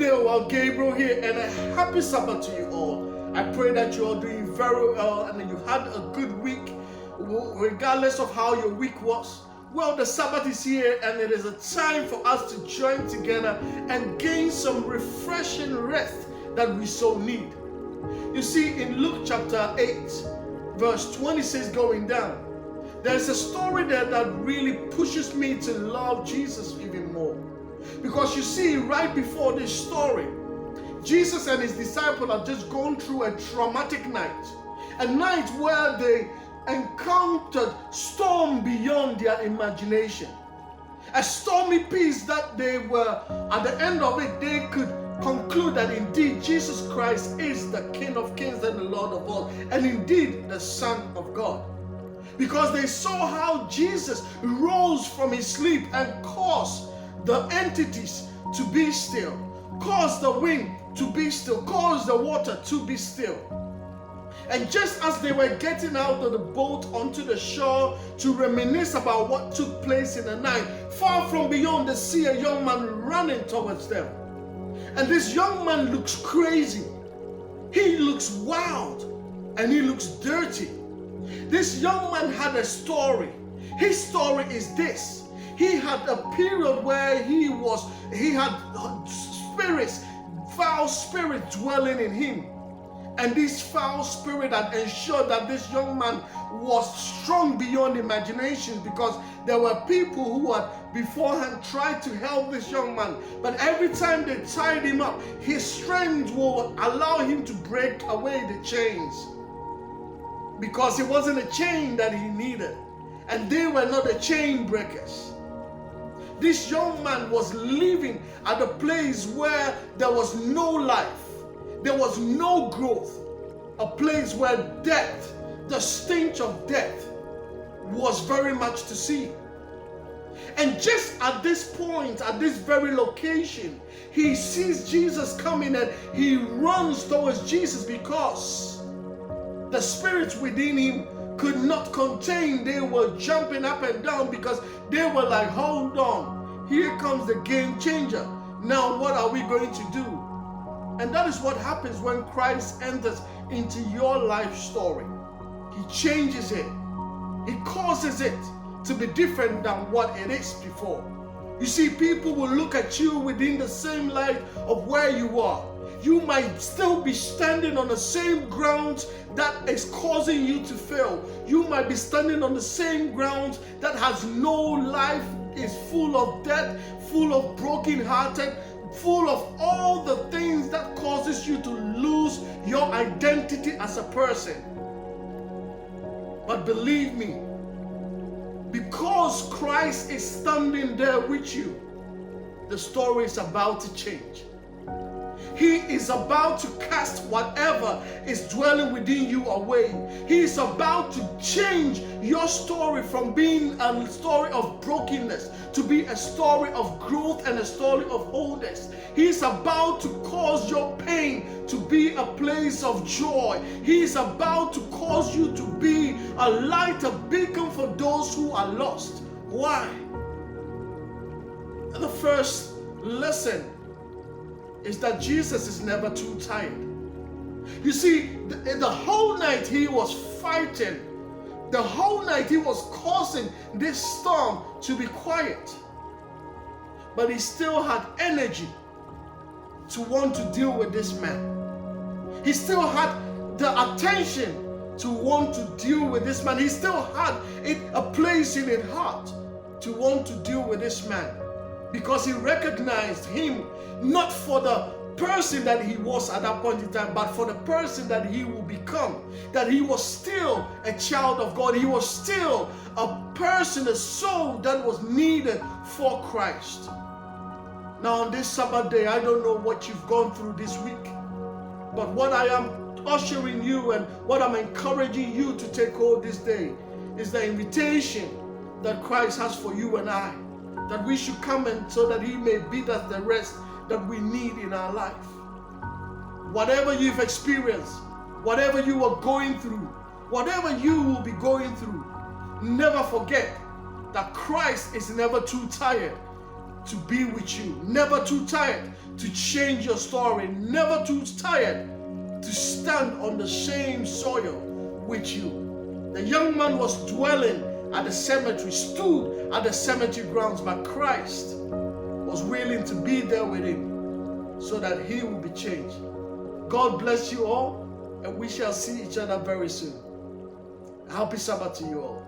day, well, Gabriel here, and a happy Sabbath to you all. I pray that you are doing very well and that you had a good week, regardless of how your week was. Well, the Sabbath is here, and it is a time for us to join together and gain some refreshing rest that we so need. You see, in Luke chapter 8, verse 26 going down, there's a story there that really pushes me to love Jesus even more. Because you see, right before this story, Jesus and his disciples have just gone through a traumatic night. A night where they encountered storm beyond their imagination. A stormy peace that they were, at the end of it, they could conclude that indeed Jesus Christ is the King of Kings and the Lord of all, and indeed the Son of God. Because they saw how Jesus rose from his sleep and caused the entities to be still, caused the wind to be still, caused the water to be still. And just as they were getting out of the boat onto the shore to reminisce about what took place in the night, far from beyond they see a young man running towards them. And this young man looks crazy. He looks wild and he looks dirty. This young man had a story. His story is this. He had a period where he had spirits, foul spirits dwelling in him. And this foul spirit had ensured that this young man was strong beyond imagination, because there were people who had beforehand tried to help this young man. But every time they tied him up, his strength will allow him to break away the chains. Because it wasn't a chain that he needed. And they were not the chain breakers. This young man was living at a place where there was no life. There was no growth. A place where death, the stench of death, was very much to see. And just at this point, at this very location, he sees Jesus coming and he runs towards Jesus because the spirits within him could not contain. They were jumping up and down because they were like, hold on, here comes the game changer. Now what are we going to do? And that is what happens when Christ enters into your life story. He changes it. He causes it to be different than what it is before. You see, people will look at you within the same light of where you are. You might still be standing on the same ground that is causing you to fail. You might be standing on the same ground that has no life, is full of death, full of brokenhearted, full of all the things that causes you to lose your identity as a person. But believe me, because Christ is standing there with you, the story is about to change. He is about to cast whatever is dwelling within you away. He is about to change your story from being a story of brokenness to be a story of growth and a story of wholeness. He is about to cause your pain to be a place of joy. He is about to cause you to be a light, a beacon for those who are lost. Why? The first lesson is that Jesus is never too tired. You see, the whole night he was fighting. The whole night he was causing this storm to be quiet. But he still had energy to want to deal with this man. He still had the attention to want to deal with this man. He still had a place in his heart to want to deal with this man. Because he recognized him not for the person that he was at that point in time, but for the person that he will become. That he was still a child of God. He was still a person, a soul that was needed for Christ. Now on this Sabbath day, I don't know what you've gone through this week, but what I am ushering you and what I'm encouraging you to take hold this day is the invitation that Christ has for you and I. That we should come in so that he may bid us the rest that we need in our life. Whatever you've experienced, whatever you are going through, whatever you will be going through, never forget that Christ is never too tired to be with you, never too tired to change your story, never too tired to stand on the same soil with you. The young man was dwelling at the cemetery, stood at the cemetery grounds, but Christ was willing to be there with him so that he will be changed. God bless you all, and we shall see each other very soon. Happy Sabbath to you all.